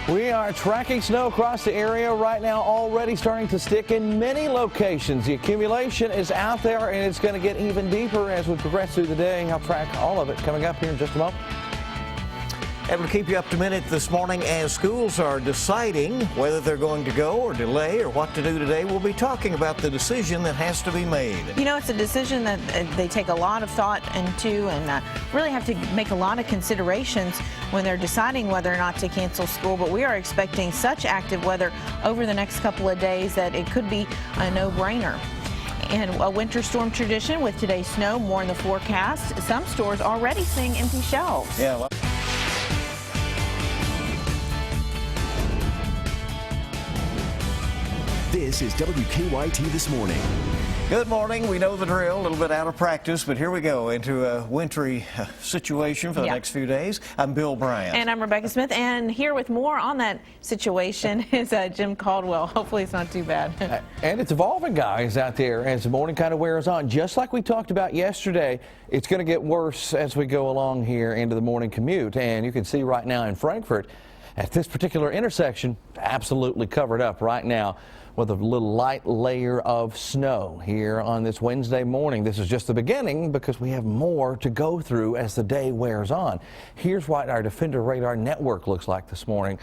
We are tracking snow across the area right now, already starting to stick in many locations. The accumulation is out there, and it's going to get even deeper as we progress through the day. I'll track all of it coming up here in just a moment. Able to keep you up to minute this morning as schools are deciding whether they're going to go or delay or what to do today. We'll be talking about the decision that has to be made. You know, it's a decision that they take a lot of thought into and really have to make a lot of considerations when they're deciding whether or not to cancel school. But we are expecting such active weather over the next couple of days that it could be a no-brainer. And a winter storm tradition with today's snow, more in the forecast. Some stores already seeing empty shelves. Yeah. Well, this is WKYT This Morning. good morning. We know the drill, a little bit out of practice, but here we go into a wintry situation for the next few days. I'm Bill Bryant. And I'm Rebecca Smith, and here with more on that situation is Jim Caldwell. Hopefully it's not too bad. And it's evolving, guys, out there as the morning kind of wears on. Just like we talked about yesterday, it's going to get worse as we go along here into the morning commute. And you can see right now in Frankfort, at this particular intersection, absolutely covered up right now with a little light layer of snow here on this Wednesday morning. This is just the beginning because we have more to go through as the day wears on. Here's what our Defender Radar network looks like this morning.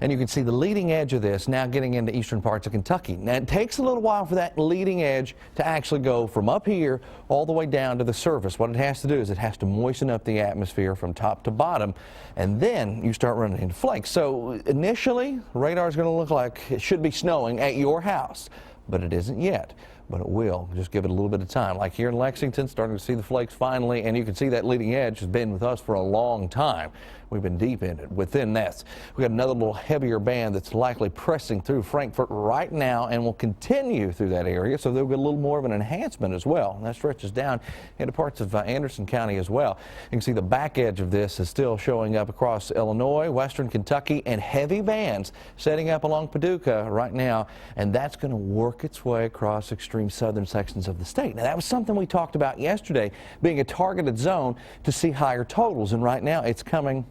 And you can see the leading edge of this now getting into eastern parts of Kentucky. Now, it takes a little while for that leading edge to actually go from up here all the way down to the surface. What it has to do is it has to moisten up the atmosphere from top to bottom, and then you start running into flakes. So initially, radar is going to look like it should be snowing at your house, but it isn't yet. But it will. Just give it a little bit of time. Like here in Lexington, starting to see the flakes finally, and you can see that leading edge has been with us for a long time. We've been deep in it. Within that, we got another little heavier band that's likely pressing through Frankfort right now and will continue through that area, so they'll get a little more of an enhancement as well. And that stretches down into parts of Anderson County as well. You can see the back edge of this is still showing up across Illinois, western Kentucky, and heavy bands setting up along Paducah right now, and that's going to work its way across extreme southern sections of the state. Now, that was something we talked about yesterday, being a targeted zone to see higher totals, and right now it's coming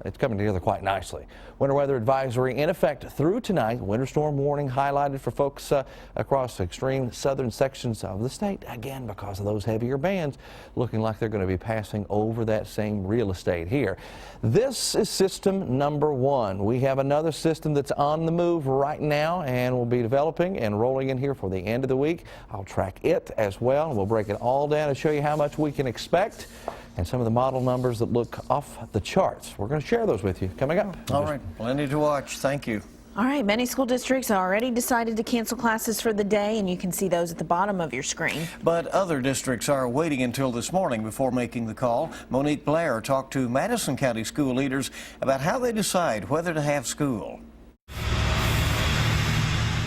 together quite nicely. Winter weather advisory in effect through tonight. Winter storm warning highlighted for folks across extreme southern sections of the state, again because of those heavier bands looking like they're going to be passing over that same real estate here. This is system number one. We have another system that's on the move right now and will be developing and rolling in here for the end of the week. I'll track it as well. We'll break it all down and show you how much we can expect and some of the model numbers that look off the charts. We're going to share those with you coming up. All right, plenty to watch. Thank you. All right, many school districts already decided to cancel classes for the day, and you can see those at the bottom of your screen. But other districts are waiting until this morning before making the call. Monique Blair talked to Madison County school leaders about how they decide whether to have school.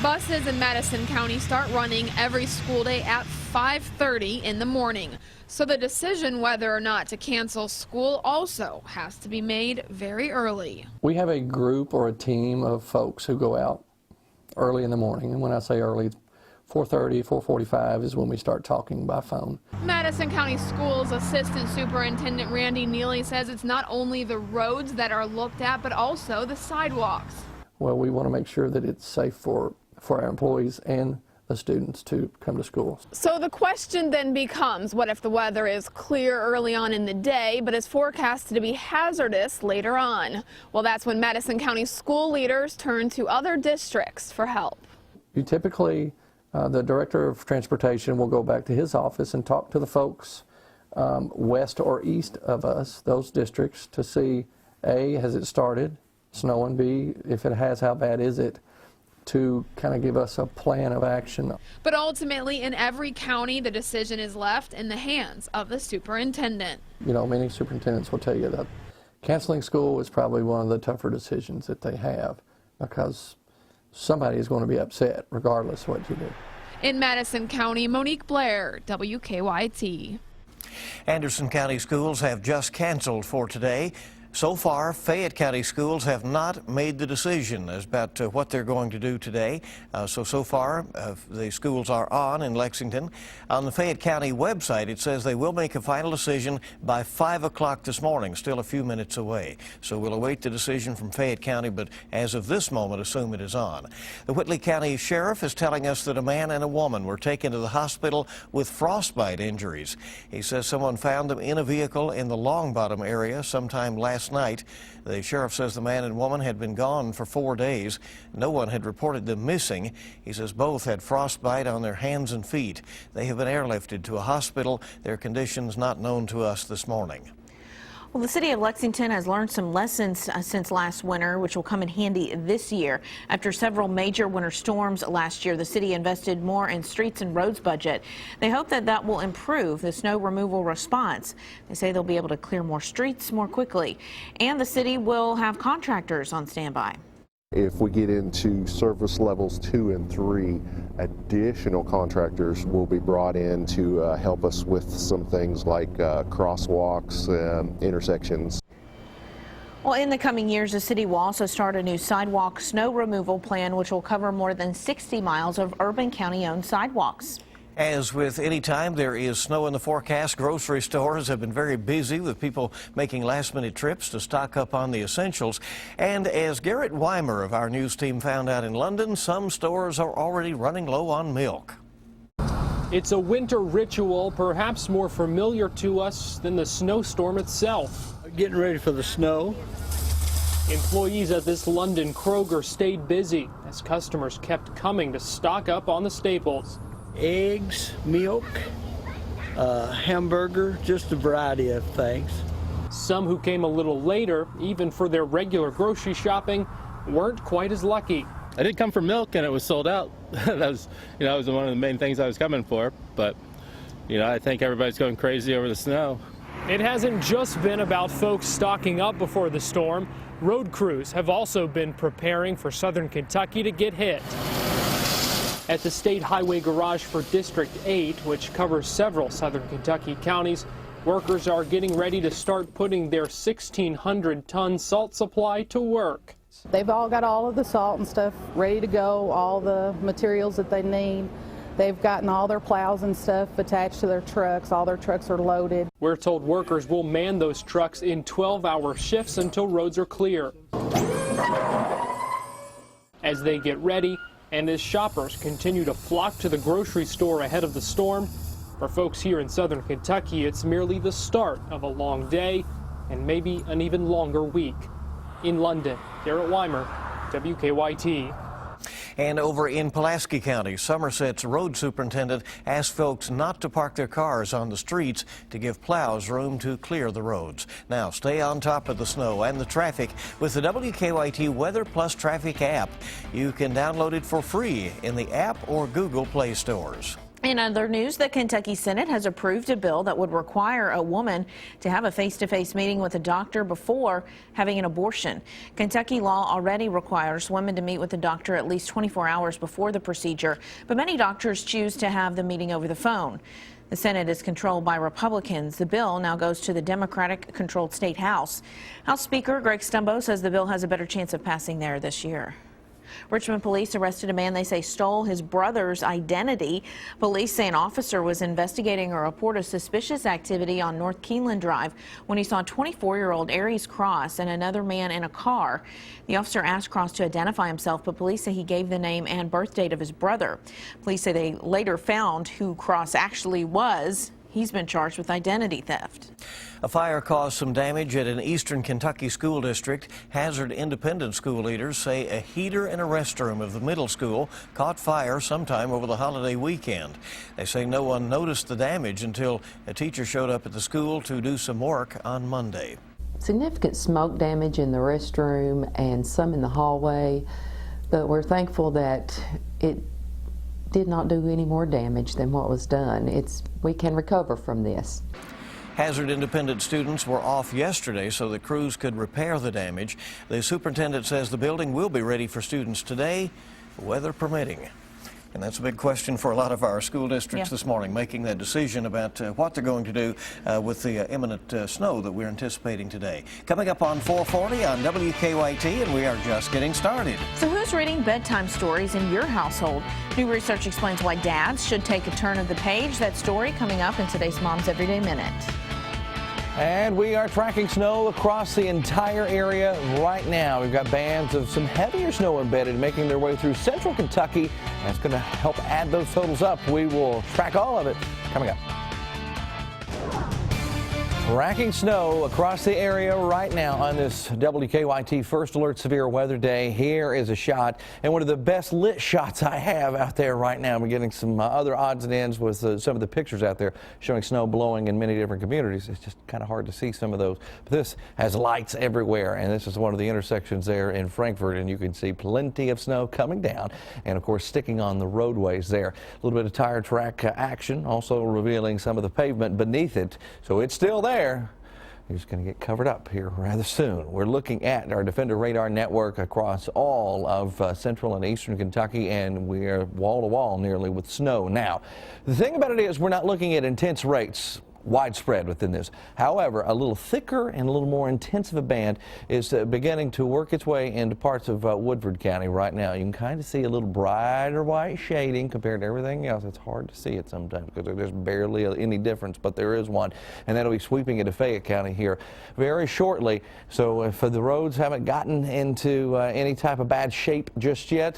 Buses in Madison County start running every school day at 5:30 in the morning. So the decision whether or not to cancel school also has to be made very early. We have a group or a team of folks who go out early in the morning. And when I say early, 4:30, 4:45 is when we start talking by phone. Madison County Schools Assistant Superintendent Randy Neely says it's not only the roads that are looked at, but also the sidewalks. Well, we want to make sure that it's safe for our employees and the students to come to school. So the question then becomes, what if the weather is clear early on in the day, but is forecasted to be hazardous later on? Well, that's when Madison County school leaders turn to other districts for help. You typically, the director of transportation will go back to his office and talk to the folks west or east of us, those districts, to see, A, has it started snowing, B, if it has, how bad is it, to kind of give us a plan of action. But ultimately, in every county, the decision is left in the hands of the superintendent. You know, many superintendents will tell you that canceling school is probably one of the tougher decisions that they have because somebody is going to be upset regardless of what you do. In Madison County, Monique Blair, WKYT. Anderson County schools have just canceled for today. So far, Fayette County schools have not made the decision about what they're going to do today. So far, the schools are on in Lexington. On the Fayette County website, it says they will make a final decision by 5 o'clock this morning, still a few minutes away. So we'll await the decision from Fayette County, but as of this moment, assume it is on. The Whitley County Sheriff is telling us that a man and a woman were taken to the hospital with frostbite injuries. He says someone found them in a vehicle in the Long Bottom area sometime last night. The sheriff says the man and woman had been gone for 4 days. No one had reported them missing. He says both had frostbite on their hands and feet. They have been airlifted to a hospital. Their conditions not known to us this morning. Well, the city of Lexington has learned some lessons since last winter, which will come in handy this year. After several major winter storms last year, the city invested more in streets and roads budget. They hope that that will improve the snow removal response. They say they'll be able to clear more streets more quickly, and the city will have contractors on standby. If we get into service levels 2 and 3, additional contractors will be brought in to help us with some things like crosswalks, intersections. Well, in the coming years, the city will also start a new sidewalk snow removal plan, which will cover more than 60 miles of urban county-owned sidewalks. As with any time there is snow in the forecast, grocery stores have been very busy with people making last-minute trips to stock up on the essentials. And as Garrett Weimer of our news team found out in London, some stores are already running low on milk. It's a winter ritual, perhaps more familiar to us than the snowstorm itself. Getting ready for the snow. Employees at this London Kroger stayed busy as customers kept coming to stock up on the staples. Eggs, milk, hamburger, just a variety of things. Some who came a little later, even for their regular grocery shopping, weren't quite as lucky. I did come for milk and it was sold out. That was one of the main things I was coming for. But, I think everybody's going crazy over the snow. It hasn't just been about folks stocking up before the storm. Road crews have also been preparing for southern Kentucky to get hit. At the State Highway Garage for District 8, which covers several southern Kentucky counties, workers are getting ready to start putting their 1,600-ton salt supply to work. They've all got all of the salt and stuff ready to go, all the materials that they need. They've gotten all their plows and stuff attached to their trucks. All their trucks are loaded. We're told workers will man those trucks in 12-hour shifts until roads are clear. As they get ready, and as shoppers continue to flock to the grocery store ahead of the storm, for folks here in southern Kentucky, it's merely the start of a long day and maybe an even longer week. In London, Garrett Weimer, WKYT. And over in Pulaski County, Somerset's road superintendent asked folks not to park their cars on the streets to give plows room to clear the roads. Now, stay on top of the snow and the traffic with the WKYT Weather Plus Traffic app. You can download it for free in the app or Google Play stores. In other news, the Kentucky Senate has approved a bill that would require a woman to have a face-to-face meeting with a doctor before having an abortion. Kentucky law already requires women to meet with a doctor at least 24 hours before the procedure, but many doctors choose to have the meeting over the phone. The Senate is controlled by Republicans. The bill now goes to the Democratic-controlled State House. House Speaker Greg Stumbo says the bill has a better chance of passing there this year. Richmond police arrested a man they say stole his brother's identity. Police say an officer was investigating a report of suspicious activity on North Keeneland Drive when he saw 24-year-old Aries Cross and another man in a car. The officer asked Cross to identify himself, but police say he gave the name and birth date of his brother. Police say they later found who Cross actually was. He's been charged with identity theft. A fire caused some damage at an eastern Kentucky school district. Hazard Independent school leaders say a heater in a restroom of the middle school caught fire sometime over the holiday weekend. They say no one noticed the damage until a teacher showed up at the school to do some work on Monday. Significant smoke damage in the restroom and some in the hallway, but we're thankful that it did not do any more damage than what was done. We can recover from this. Hazard Independent students were off yesterday so the crews could repair the damage. The superintendent says the building will be ready for students today, weather permitting. And that's a big question for a lot of our school districts this morning, making that decision about what they're going to do with the imminent snow that we're anticipating today. Coming up on 440 on WKYT, and we are just getting started. So who's reading bedtime stories in your household? New research explains why dads should take a turn of the page. That story coming up in today's Mom's Everyday Minute. And we are tracking snow across the entire area right now. We've got bands of some heavier snow embedded making their way through central Kentucky. That's going to help add those totals up. We will track all of it coming up. Tracking snow across the area right now on this WKYT First Alert Severe Weather Day. Here is a shot, and one of the best lit shots I have out there right now. We're getting some other odds and ends with some of the pictures out there showing snow blowing in many different communities. It's just kind of hard to see some of those. But this has lights everywhere, and this is one of the intersections there in Frankfort, and you can see plenty of snow coming down and, of course, sticking on the roadways there. A little bit of tire track action, also revealing some of the pavement beneath it. So it's still there. It's going to get covered up here rather soon. We're looking at our Defender radar network across all of central and eastern Kentucky, and we are wall to wall nearly with snow. Now, the thing about it is we're not looking at intense rates widespread within this. However, a little thicker and a little more intense of a band is beginning to work its way into parts of Woodford County right now. You can kind of see a little brighter white shading compared to everything else. It's hard to see it sometimes because there's barely any difference, but there is one, and that'll be sweeping into Fayette County here very shortly. So if the roads haven't gotten into any type of bad shape just yet,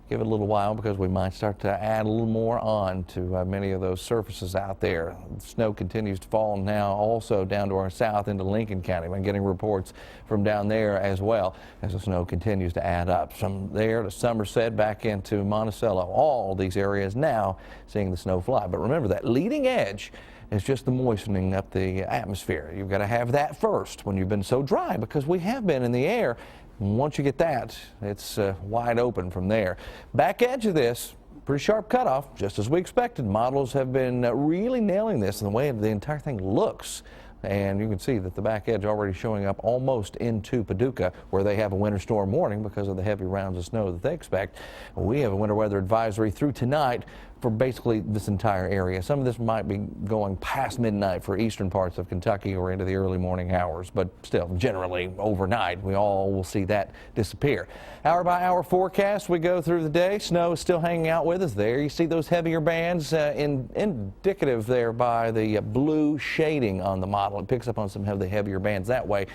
give it a little while because we might start to add a little more on to many of those surfaces out there. Snow continues to fall now also down to our south into Lincoln County. We're getting reports from down there as well as the snow continues to add up. From there to Somerset back into Monticello. All these areas now seeing the snow fly. But remember, that leading edge is just the moistening up the atmosphere. You've got to have that first when you've been so dry, because we have been in the air. Once you get that, it's wide open from there. Back edge of this, pretty sharp cutoff, just as we expected. Models have been really nailing this in the way the entire thing looks. And you can see that the back edge already showing up almost into Paducah, where they have a winter storm warning because of the heavy rounds of snow that they expect. We have a winter weather advisory through tonight for basically this entire area. Some of this might be going past midnight for eastern parts of Kentucky or into the early morning hours, but still, generally overnight, we all will see that disappear. Hour by hour forecast, we go through the day. Snow is still hanging out with us there. You see those heavier bands indicative there by the blue shading on the model. It picks up on some of the heavier bands that way.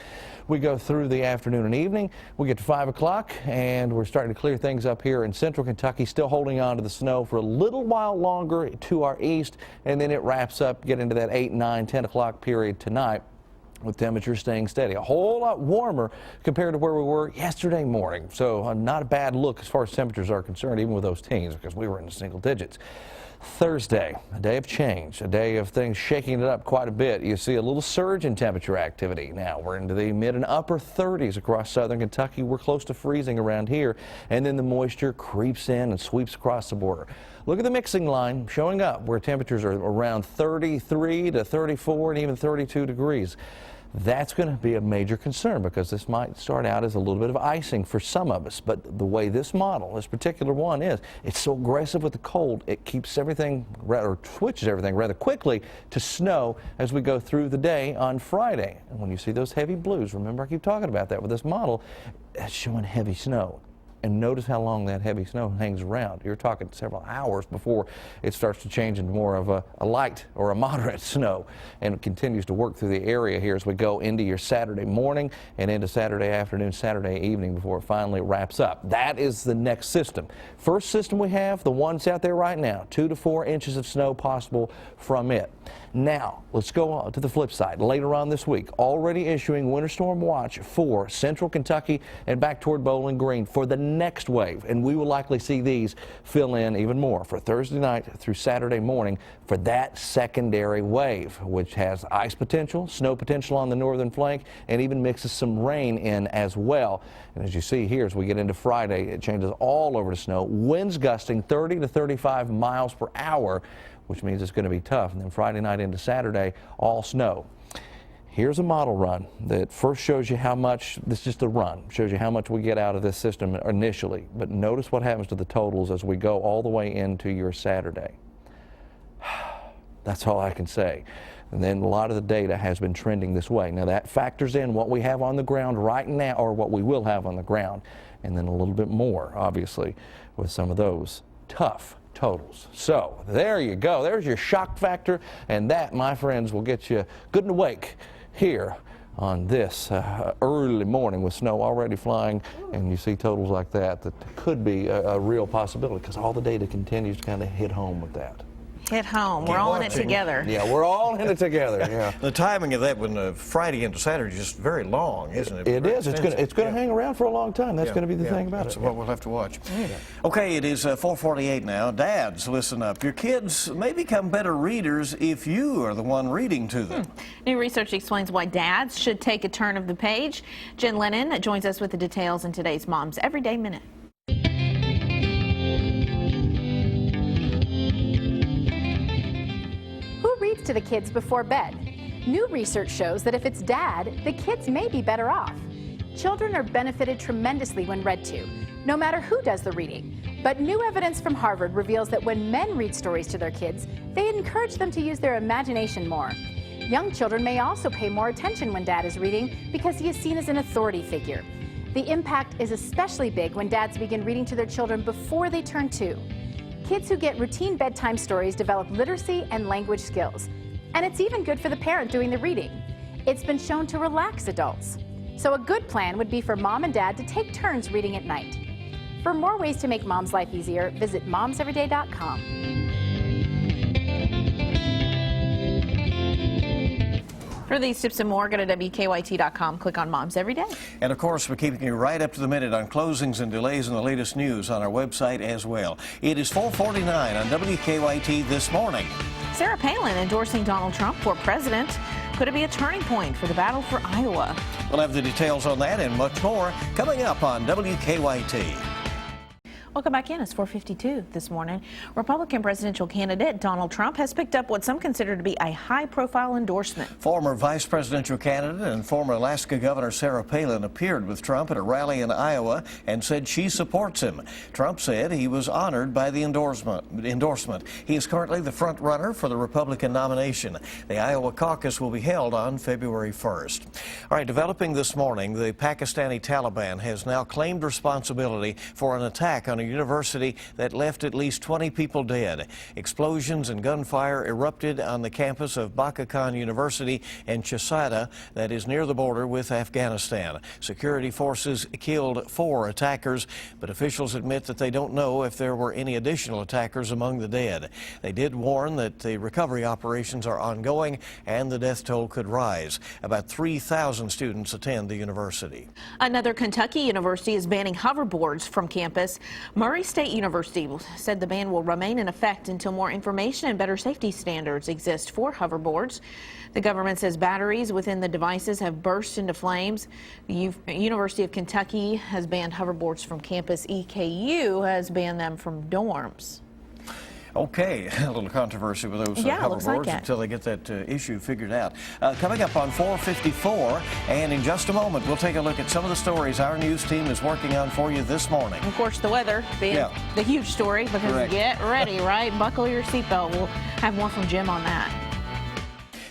We go through the afternoon and evening. We get to 5 o'clock, and we're starting to clear things up here in central Kentucky, still holding on to the snow for a little while longer to our east, and then it wraps up, get into that 8, 9, 10 o'clock period tonight, with temperatures staying steady. A whole lot warmer compared to where we were yesterday morning. So not a bad look as far as temperatures are concerned, even with those teens, because we were in the single digits. Thursday, a day of change, a day of things shaking it up quite a bit. You see a little surge in temperature activity. Now we're into the mid and upper 30s across southern Kentucky. We're close to freezing around here, and then the moisture creeps in and sweeps across the border. Look at the mixing line showing up where temperatures are around 33 to 34 and even 32 degrees. That's going to be a major concern because this might start out as a little bit of icing for some of us. But the way this model, this particular one is, it's so aggressive with the cold, it keeps everything, or switches everything rather quickly to snow as we go through the day on Friday. And when you see those heavy blues, remember I keep talking about that with this model, it's showing heavy snow. And notice how long that heavy snow hangs around. You're talking several hours before it starts to change into more of a light or a moderate snow. And it continues to work through the area here as we go into your Saturday morning and into Saturday afternoon, Saturday evening before it finally wraps up. That is the next system. First system we have, the one's out there right now, 2 to 4 inches of snow possible from it. Now, let's go on to the flip side. Later on this week, already issuing winter storm watch for central Kentucky and back toward Bowling Green for the next wave. And we will likely see these fill in even more for Thursday night through Saturday morning for that secondary wave, which has ice potential, snow potential on the northern flank, and even mixes some rain in as well. And as you see here, as we get into Friday, it changes all over to snow. Winds gusting 30 to 35 miles per hour, which means it's going to be tough. And then Friday night into Saturday, all snow. Here's a model run that first shows you how much, this is just a run, shows you how much we get out of this system initially. But notice what happens to the totals as we go all the way into your Saturday. That's all I can say. And then a lot of the data has been trending this way. Now that factors in what we have on the ground right now, or what we will have on the ground, and then a little bit more, obviously, with some of those tough totals. So there you go. There's your shock factor, and that, my friends, will get you good and awake here on this early morning with snow already flying, and you see totals like that could be a real possibility, because all the data continues to kind of hit home with that. Hit home. We're all in it together. Yeah, we're all in it together. Yeah. The timing of that when Friday into Saturday is just very long, isn't it? It is. It's going to hang around for a long time. That's going to be the thing about it. That's what we'll have to watch. Okay, it is 4:48 now. Dads, listen up. Your kids may become better readers if you are the one reading to them. New research explains why dads should take a turn of the page. Jen Lennon joins us with the details in today's Mom's Everyday Minute. To the kids before bed. New research shows that if it's dad, the kids may be better off. Children are benefited tremendously when read to, no matter who does the reading. But new evidence from Harvard reveals that when men read stories to their kids, they encourage them to use their imagination more. Young children may also pay more attention when dad is reading because he is seen as an authority figure. The impact is especially big when dads begin reading to their children before they turn 2. Kids who get routine bedtime stories develop literacy and language skills. And it's even good for the parent doing the reading. It's been shown to relax adults. So a good plan would be for mom and dad to take turns reading at night. For more ways to make mom's life easier, visit momseveryday.com. For these tips and more, go to WKYT.com. Click on Moms Every Day. And of course, we're keeping you right up to the minute on closings and delays and the latest news on our website as well. It is 4:49 on WKYT this morning. Sarah Palin endorsing Donald Trump for president. Could it be a turning point for the battle for Iowa? We'll have the details on that and much more coming up on WKYT. Welcome back in. It's 4:52 this morning. Republican presidential candidate Donald Trump has picked up what some consider to be a high-profile endorsement. Former vice presidential candidate and former Alaska Governor Sarah Palin appeared with Trump at a rally in Iowa and said she supports him. Trump said he was honored by the endorsement. He is currently the front runner for the Republican nomination. The Iowa caucus will be held on February 1st. All right, developing this morning, the Pakistani Taliban has now claimed responsibility for an attack on a university that left at least 20 people dead. Explosions and gunfire erupted on the campus of Baka Khan University in Chasada, that is near the border with Afghanistan. Security forces killed 4 attackers, but officials admit that they don't know if there were any additional attackers among the dead. They did warn that the recovery operations are ongoing and the death toll could rise. About 3,000 students attend the university. Another Kentucky university is banning hoverboards from campus. Murray State University said the ban will remain in effect until more information and better safety standards exist for hoverboards. The government says batteries within the devices have burst into flames. The University of Kentucky has banned hoverboards from campus. EKU has banned them from dorms. Okay, a little controversy with those hoverboards until they get that issue figured out. Coming up on 4:54, and in just a moment, we'll take a look at some of the stories our news team is working on for you this morning. Of course, the weather being the huge story, because get ready, right? Buckle your seatbelt. We'll have more from Jim on that.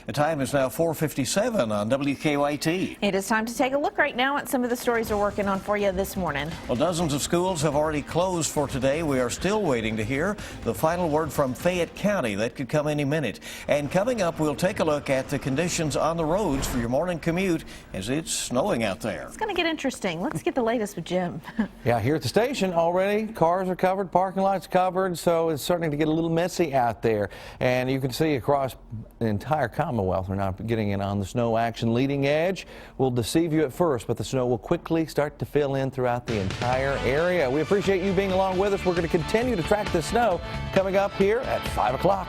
The time is now 4:57 on WKYT. It is time to take a look right now at some of the stories we're working on for you this morning. Well, dozens of schools have already closed for today. We are still waiting to hear the final word from Fayette County. That could come any minute. And coming up, we'll take a look at the conditions on the roads for your morning commute as it's snowing out there. It's going to get interesting. Let's get the latest with Jim. Yeah, here at the station already, cars are covered, parking lots covered, so it's starting to get a little messy out there. And you can see across the entire Commonwealth, we're now getting in on the snow action. Leading edge will deceive you at first, but the snow will quickly start to fill in throughout the entire area. We appreciate you being along with us. We're going to continue to track the snow coming up here at 5 o'clock.